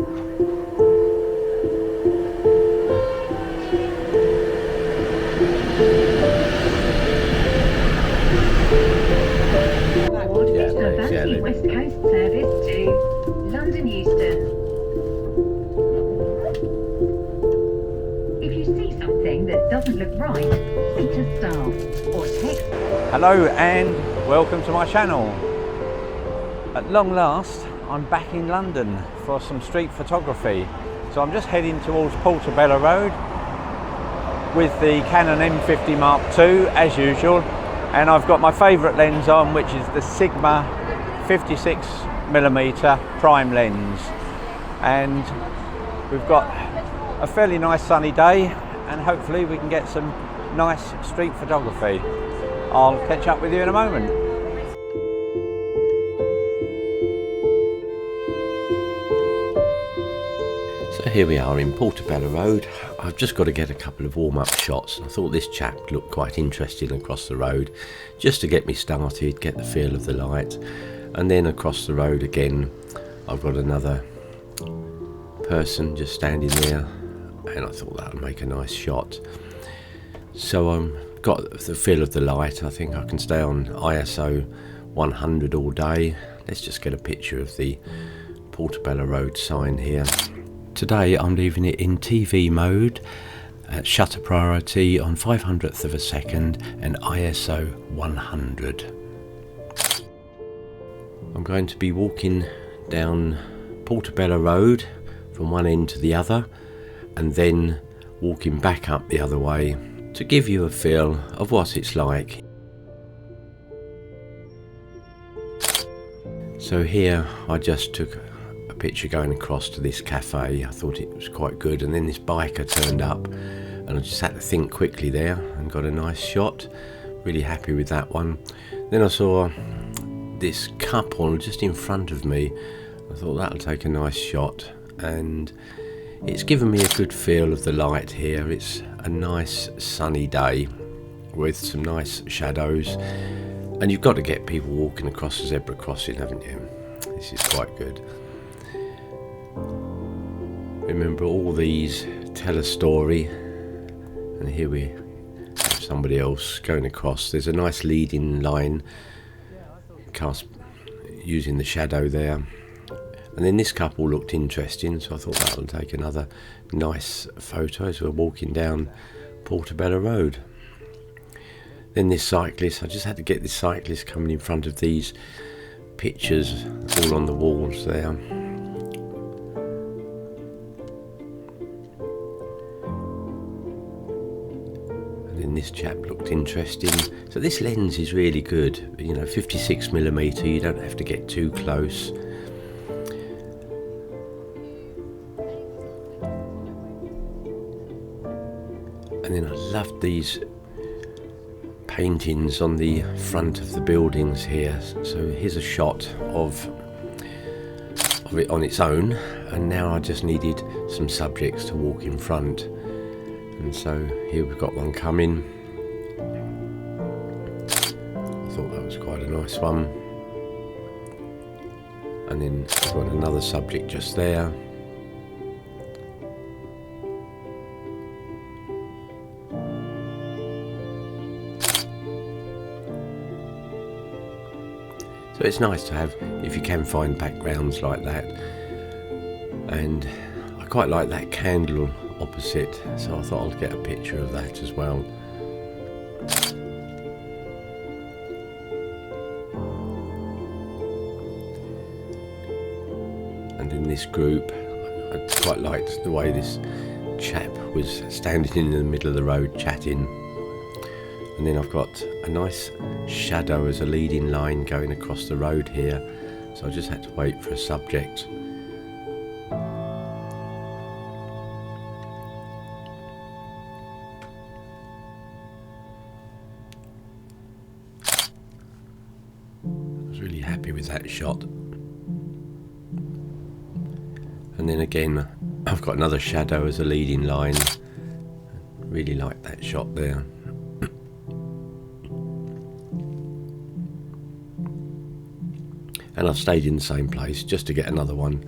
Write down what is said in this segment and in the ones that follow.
West Coast service to London Euston. If you see something that doesn't look right, speak to staff or text. Hello and welcome to my channel. At long last, I'm back in London for some street photography. So I'm just heading towards Portobello Road with the Canon M50 Mark II as usual, and I've got my favourite lens on, which is the Sigma 56mm prime lens, and we've got a fairly nice sunny day and hopefully we can get some nice street photography. I'll catch up with you in a moment. So here we are in Portobello Road. I've just got to get a couple of warm-up shots. I thought this chap looked quite interesting across the road, just to get me started, get the feel of the light. And then across the road again, I've got another person just standing there, and I thought that would make a nice shot. So I've got the feel of the light. I think I can stay on ISO 100 all day. Let's just get a picture of the Portobello Road sign here. Today I'm leaving it in TV mode, at shutter priority on 500th of a second and ISO 100. I'm going to be walking down Portobello Road from one end to the other and then walking back up the other way to give you a feel of what it's like. So here I just took a picture going across to this cafe. I thought it was quite good, and then this biker turned up and I just had to think quickly there and got a nice shot. Really happy with that one. Then I saw this couple just in front of me. I thought that'll take a nice shot, and it's given me a good feel of the light here. It's a nice sunny day with some nice shadows, and you've got to get people walking across the zebra crossing, haven't you? This is quite good. Remember, all these tell a story, and here we have somebody else going across. There's a nice leading line cast using the shadow there, and then this couple looked interesting, so I thought that'll take another nice photo as we're walking down Portobello Road. Then this cyclist, I just had to get this cyclist coming in front of these pictures all on the walls there. And this chap looked interesting. So this lens is really good, you know, 56mm, you don't have to get too close. And then I loved these paintings on the front of the buildings here. So here's a shot of it on its own, and now I just needed some subjects to walk in front. And so here we've got one coming. I thought that was quite a nice one. And then I've got another subject just there. So it's nice to have, if you can find backgrounds like that. And I quite like that candle opposite, so I thought I'll get a picture of that as well. And in this group, I quite liked the way this chap was standing in the middle of the road chatting. And then I've got a nice shadow as a leading line going across the road here, so I just had to wait for a subject. I was really happy with that shot. And then again, I've got another shadow as a leading line. Really like that shot there. And I've stayed in the same place just to get another one.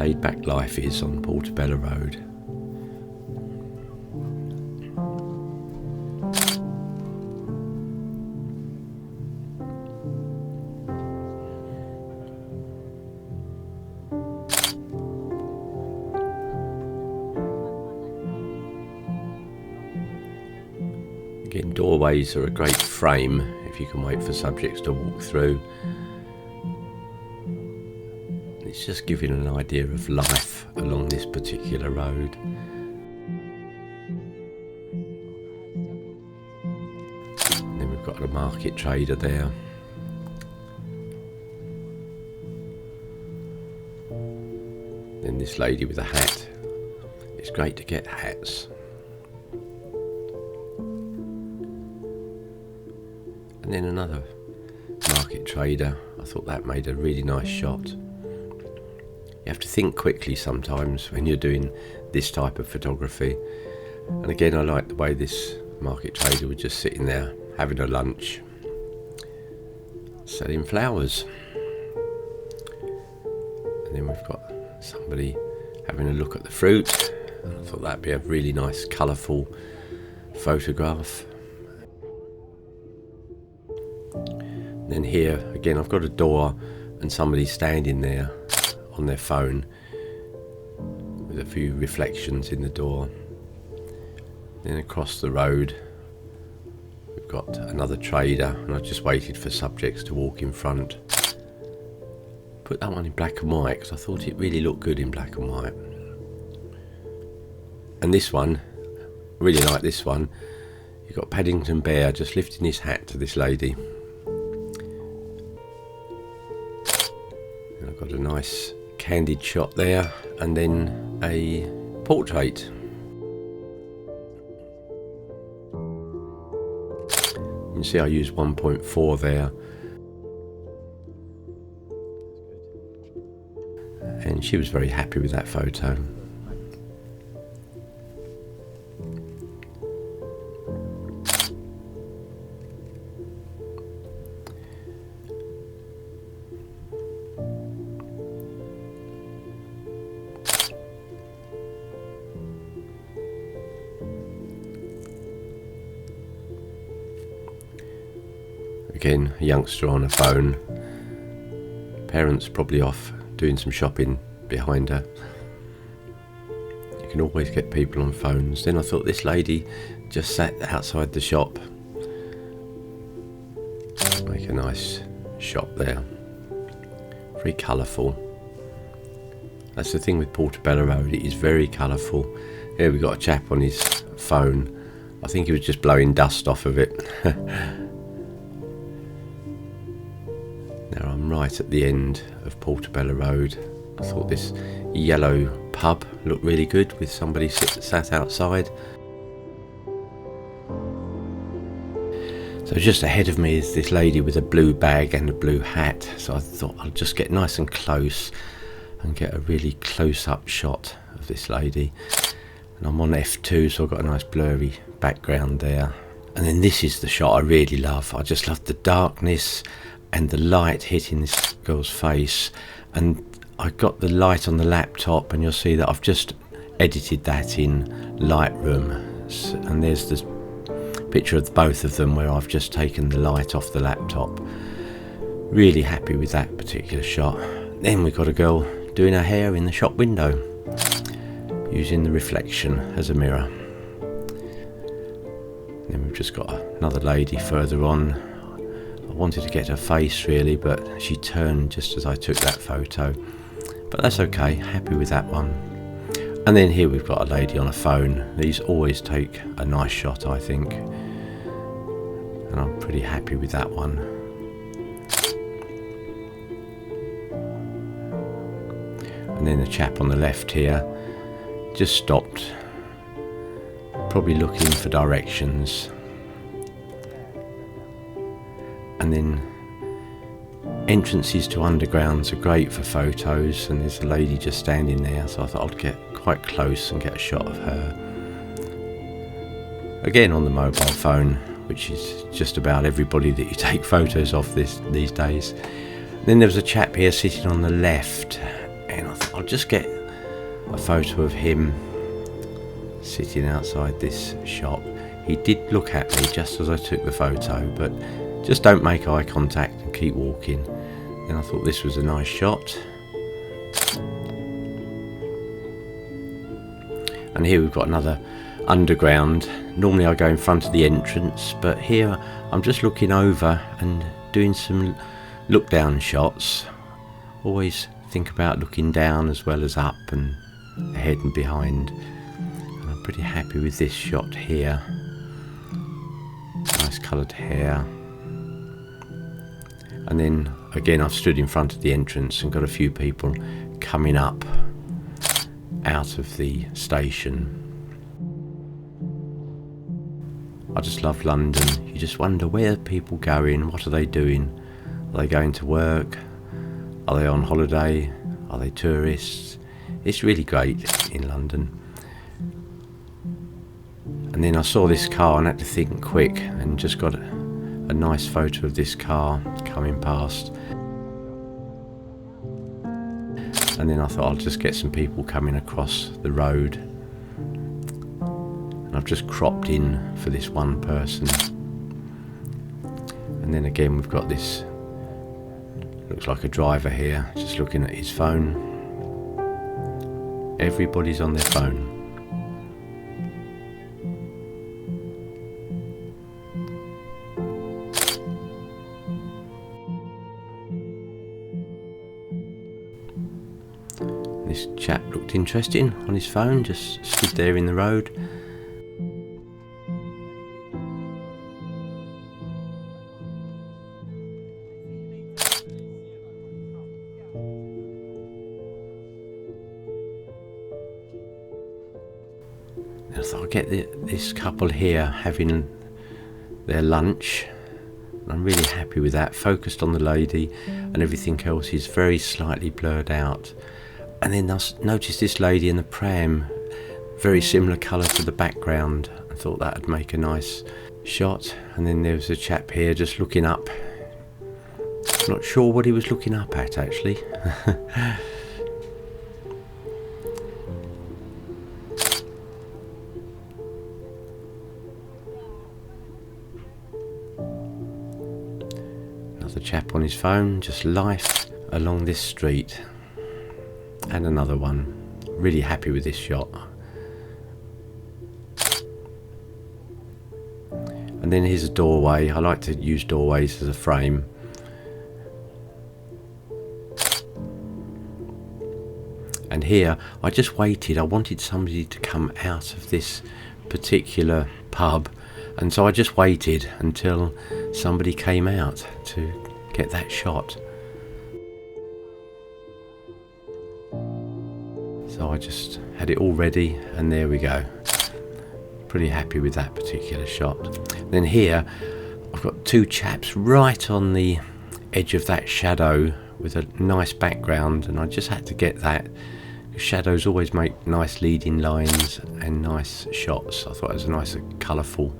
laid back life is on Portobello Road. Again, doorways are a great frame if you can wait for subjects to walk through. It's just giving an idea of life along this particular road. And then we've got a market trader there. Then this lady with a hat. It's great to get hats. And then another market trader. I thought that made a really nice shot. You have to think quickly sometimes when you're doing this type of photography. And again, I like the way this market trader was just sitting there having a lunch, selling flowers. And then we've got somebody having a look at the fruit. And I thought that'd be a really nice colourful photograph. And then here again, I've got a door and somebody standing there on their phone with a few reflections in the door. Then across the road we've got another trader, and I just waited for subjects to walk in front. Put that one in black and white because I thought it really looked good in black and white. And this one, I really like this one. You've got Paddington Bear just lifting his hat to this lady. And I've got a nice candid shot there, and then a portrait. You can see I used 1.4 there, and she was very happy with that photo. Again, a youngster on a phone. Parents probably off doing some shopping behind her. You can always get people on phones. Then I thought this lady just sat outside the shop. Make a nice shot there. Very colourful. That's the thing with Portobello Road, it is very colourful. Here we've got a chap on his phone. I think he was just blowing dust off of it. Now I'm right at the end of Portobello Road. I thought this yellow pub looked really good with somebody sat outside. So just ahead of me is this lady with a blue bag and a blue hat. So I thought I'll just get nice and close and get a really close-up shot of this lady. And I'm on f2, so I've got a nice blurry background there. And then this is the shot I really love. I just love the darkness and the light hitting this girl's face, and I got the light on the laptop, and you'll see that I've just edited that in Lightroom, and there's this picture of both of them where I've just taken the light off the laptop. Really happy with that particular shot. Then we've got a girl doing her hair in the shop window using the reflection as a mirror. Then we've just got another lady further on. I wanted to get her face really, but she turned just as I took that photo. But that's okay, happy with that one. And then here we've got a lady on a phone. These always take a nice shot, I think. And I'm pretty happy with that one. And then the chap on the left here just stopped, probably looking for directions. And then entrances to undergrounds are great for photos, and there's a lady just standing there, so I thought I'd get quite close and get a shot of her. Again on the mobile phone, which is just about everybody that you take photos of these days. And then there was a chap here sitting on the left, and I thought I'll just get a photo of him sitting outside this shop. He did look at me just as I took the photo, but just don't make eye contact and keep walking. And I thought this was a nice shot. And here we've got another underground. Normally I go in front of the entrance, but here I'm just looking over and doing some look down shots. Always think about looking down as well as up and ahead and behind. And I'm pretty happy with this shot here. Nice coloured hair. And then again I've stood in front of the entrance and got a few people coming up out of the station. I just love London. You just wonder, where are people going? What are they doing? Are they going to work? Are they on holiday? Are they tourists? It's really great in London. And then I saw this car and had to think quick and just got a nice photo of this car coming past. And then I thought I'll just get some people coming across the road. And I've just cropped in for this one person. And then again we've got this, looks like a driver here, just looking at his phone. Everybody's on their phone. This chap looked interesting on his phone, just stood there in the road. I thought I'd get this couple here having their lunch. I'm really happy with that. Focused on the lady, and everything else is very slightly blurred out. And then I noticed this lady in the pram, very similar colour to the background. I thought that would make a nice shot. And then there was a chap here just looking up. Not sure what he was looking up at actually. Another chap on his phone, just life along this street. And another one. Really happy with this shot. And then here's a doorway. I like to use doorways as a frame. And here I just waited. I wanted somebody to come out of this particular pub, and so I just waited until somebody came out to get that shot. So I just had it all ready, and there we go. Pretty happy with that particular shot. Then here I've got two chaps right on the edge of that shadow with a nice background, and I just had to get that. Shadows always make nice leading lines and nice shots. I thought it was a nice colourful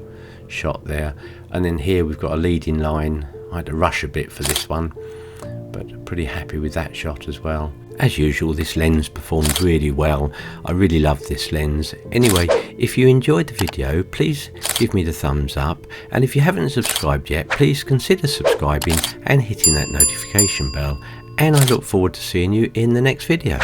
shot there. And then here we've got a leading line. I had to rush a bit for this one, but pretty happy with that shot as well. As usual, this lens performed really well. I really love this lens. Anyway, if you enjoyed the video, please give me the thumbs up. And if you haven't subscribed yet, please consider subscribing and hitting that notification bell. And I look forward to seeing you in the next video.